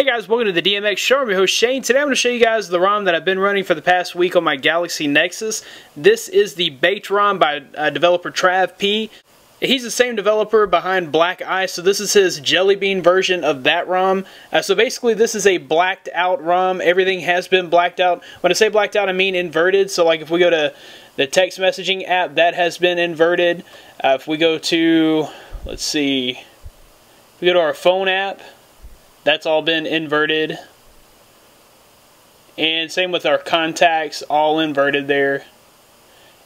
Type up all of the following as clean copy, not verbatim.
Hey guys, welcome to the DMX Show. I'm your host Shane. Today I'm going to show you guys the ROM that I've been running for the past week on my Galaxy Nexus. This is the BAKED Rom by developer TravP. He's the same developer behind Black Ice, so this is his Jelly Bean version of that ROM. So basically this is a blacked out ROM. Everything has been blacked out. When I say blacked out, I mean inverted. So like if we go to the text messaging app, that has been inverted. If we go to, let's see, if we go to our phone app, that's all been inverted. And same with our contacts, all inverted there.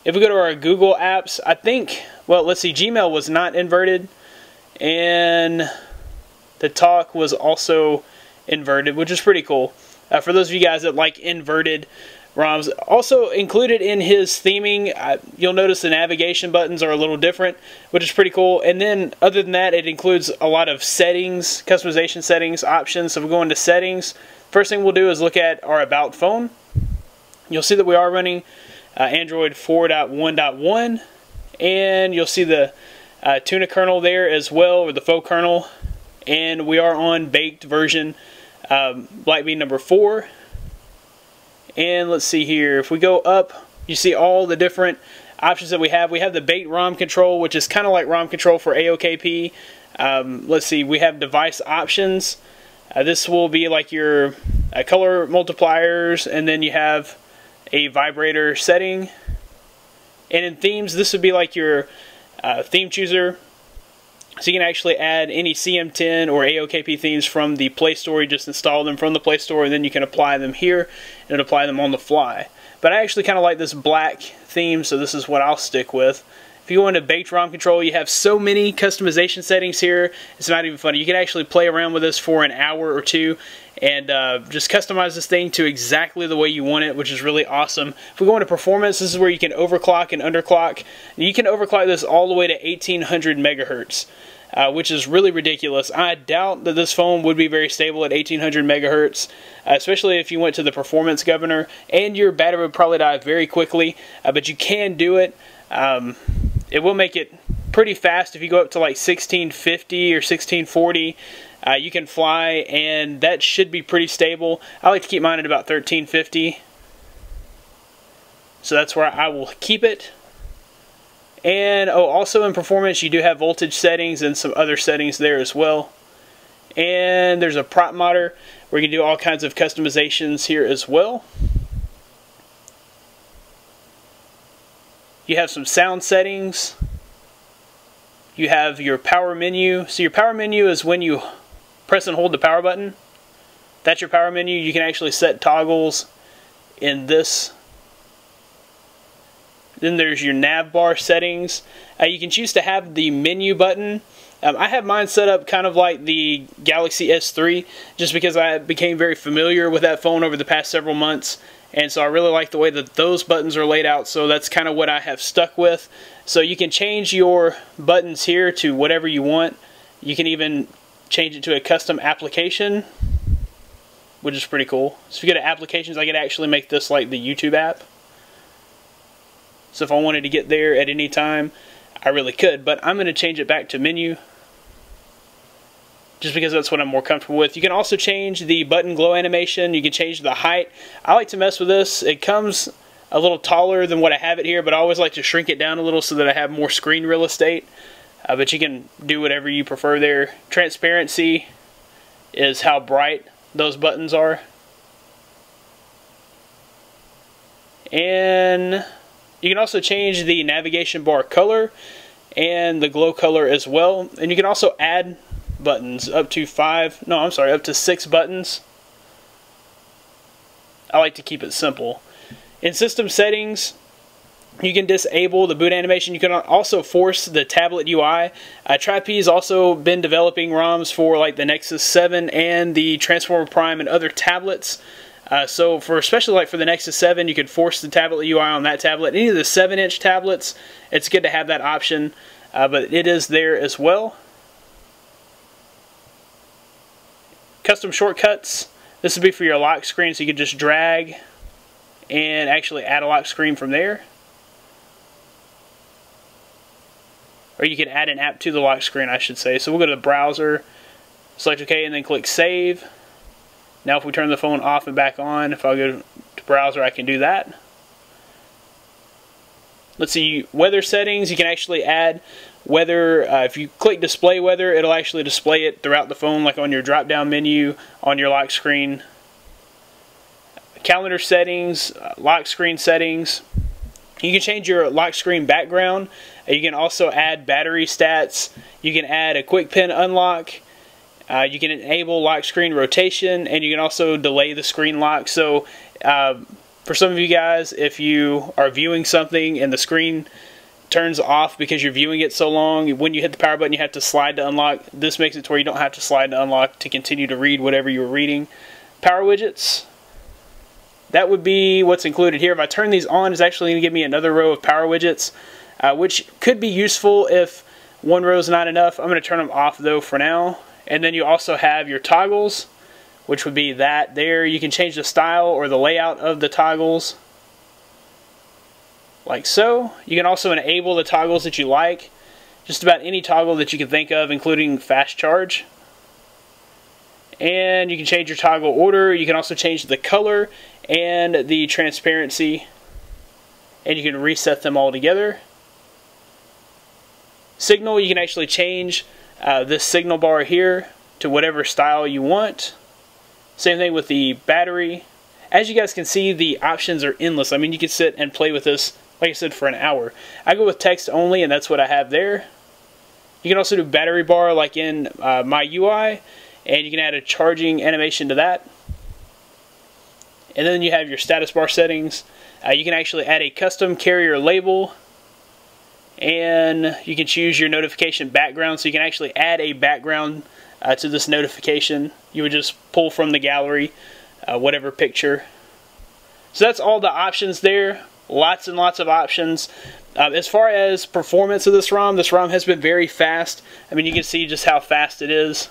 If we go to our Google apps, I think, well, let's see, Gmail was not inverted. And the talk was also inverted, which is pretty cool. For those of you guys that like inverted ROMs. Also included in his theming, you'll notice the navigation buttons are a little different, which is pretty cool. And then other than that, it includes a lot of settings, customization settings, options. So if we go into settings, first thing we'll do is look at our About phone. You'll see that we are running Android 4.1.1, and you'll see the tuna kernel there as well, or the faux kernel. And we are on baked version BlackBean number 4. And let's see here, if we go up, you see all the different options that we have. We have the BAKED ROM control, which is kind of like ROM control for AOKP. Let's see, we have device options. This will be like your color multipliers, and then you have a vibrator setting. And in themes, this would be like your theme chooser. So you can actually add any CM10 or AOKP themes from the Play Store. You just install them from the Play Store, and then you can apply them here and apply them on the fly. But I actually kind of like this black theme, so this is what I'll stick with. If you go into Baked ROM control, you have so many customization settings here, it's not even funny. You can actually play around with this for an hour or two and just customize this thing to exactly the way you want it, which is really awesome. If we go into performance, this is where you can overclock and underclock. You can overclock this all the way to 1800 megahertz. Which is really ridiculous. I doubt that this phone would be very stable at 1800 megahertz, especially if you went to the performance governor, and your battery would probably die very quickly, but you can do it. It will make it pretty fast. If you go up to like 1650 or 1640, you can fly, and that should be pretty stable. I like to keep mine at about 1350, so that's where I will keep it. And also in performance, you do have voltage settings and some other settings there as well. And there's a prop modder where you can do all kinds of customizations here as well. You have some sound settings. You have your power menu. So your power menu is when you press and hold the power button. That's your power menu. You can actually set toggles in this. Then there's your nav bar settings. You can choose to have the menu button. I have mine set up kind of like the Galaxy S3, just because I became very familiar with that phone over the past several months. And so I really like the way that those buttons are laid out, so that's kind of what I have stuck with. So you can change your buttons here to whatever you want. You can even change it to a custom application, which is pretty cool. So if you go to applications, I could actually make this like the YouTube app. So if I wanted to get there at any time, I really could. But I'm going to change it back to menu, just because that's what I'm more comfortable with. You can also change the button glow animation. You can change the height. I like to mess with this. It comes a little taller than what I have it here, but I always like to shrink it down a little so that I have more screen real estate. But you can do whatever you prefer there. Transparency is how bright those buttons are. And you can also change the navigation bar color and the glow color as well. And you can also add buttons up to 6 buttons. I like to keep it simple. In system settings, you can disable the boot animation. You can also force the tablet UI. TravP has also been developing ROMs for like the Nexus 7 and the Transformer Prime and other tablets. So for especially like for the Nexus 7, you could force the tablet UI on that tablet. Any of the 7-inch tablets, it's good to have that option, but it is there as well. Custom shortcuts. This would be for your lock screen, so you could just drag and actually add a lock screen from there. Or you could add an app to the lock screen, I should say. So we'll go to the browser, select OK, and then click Save. Now if we turn the phone off and back on, if I go to browser, I can do that. Let's see, weather settings, you can actually add weather. If you click display weather, it'll actually display it throughout the phone, like on your drop down menu on your lock screen. Calendar settings, lock screen settings. You can change your lock screen background. You can also add battery stats. You can add a quick pin unlock. You can enable lock screen rotation, and you can also delay the screen lock. So for some of you guys, if you are viewing something and the screen turns off because you're viewing it so long, when you hit the power button you have to slide to unlock. This makes it to where you don't have to slide to unlock to continue to read whatever you're reading. Power widgets, that would be what's included here. If I turn these on, it's actually going to give me another row of power widgets, which could be useful if one row is not enough. I'm going to turn them off though for now. And then you also have your toggles, which would be that there. You can change the style or the layout of the toggles, like so. You can also enable the toggles that you like, just about any toggle that you can think of, including fast charge. And you can change your toggle order. You can also change the color and the transparency, and you can reset them all together. Signal, you can actually change this signal bar here to whatever style you want. Same thing with the battery. As you guys can see, the options are endless. I mean, you can sit and play with this, like I said, for an hour. I go with text only, and that's what I have there. You can also do battery bar like in my UI, and you can add a charging animation to that. And then you have your status bar settings. You can actually add a custom carrier label, and you can choose your notification background. So you can actually add a background to this notification. You would just pull from the gallery whatever picture. So that's all the options there. Lots and lots of options. As far as performance of this ROM has been very fast. I mean, you can see just how fast it is.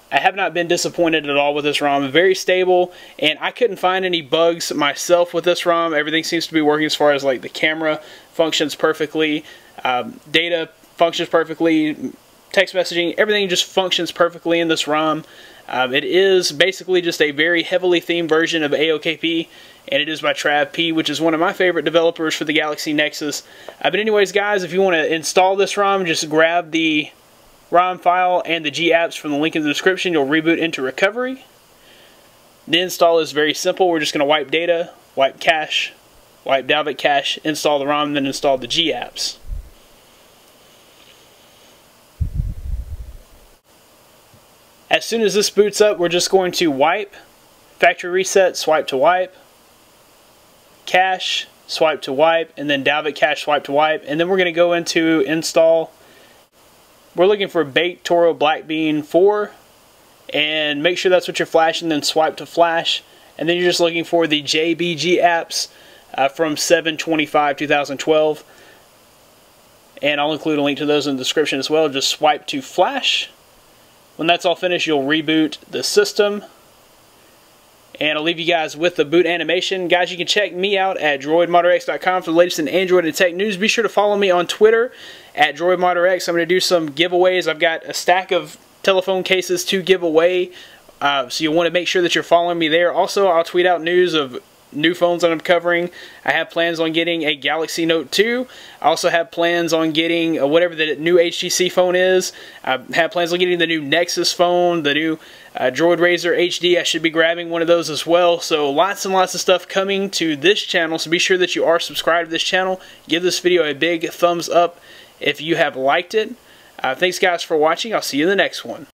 I have not been disappointed at all with this ROM. Very stable, and I couldn't find any bugs myself with this ROM. Everything seems to be working as far as like the camera functions perfectly, data functions perfectly, text messaging, everything just functions perfectly in this ROM. It is basically just a very heavily themed version of AOKP, and it is by TravP, which is one of my favorite developers for the Galaxy Nexus. But anyways, guys, if you want to install this ROM, just grab the ROM file and the G apps from the link in the description. You'll reboot into recovery. The install is very simple. We're just going to wipe data, wipe cache, wipe Dalvik cache, install the ROM, and then install the G apps. As soon as this boots up, we're just going to wipe, factory reset, swipe to wipe, cache, swipe to wipe, and then Dalvik cache, swipe to wipe, and then we're going to go into install. We're looking for Baked Toro BlackBean 4, and make sure that's what you're flashing, then swipe to flash, and then you're just looking for the JBG apps from 7/25/2012, and I'll include a link to those in the description as well. Just swipe to flash. When that's all finished, you'll reboot the system, and I'll leave you guys with the boot animation. Guys, you can check me out at droidmodderx.com for the latest in Android and tech news. Be sure to follow me on Twitter at droidmodderx. I'm going to do some giveaways. I've got a stack of telephone cases to give away, so you'll want to make sure that you're following me there. Also, I'll tweet out news of new phones that I'm covering. I have plans on getting a Galaxy Note 2. I also have plans on getting whatever the new HTC phone is. I have plans on getting the new Nexus phone, the new Droid Razr HD. I should be grabbing one of those as well. So lots and lots of stuff coming to this channel. So be sure that you are subscribed to this channel. Give this video a big thumbs up if you have liked it. Thanks guys for watching. I'll see you in the next one.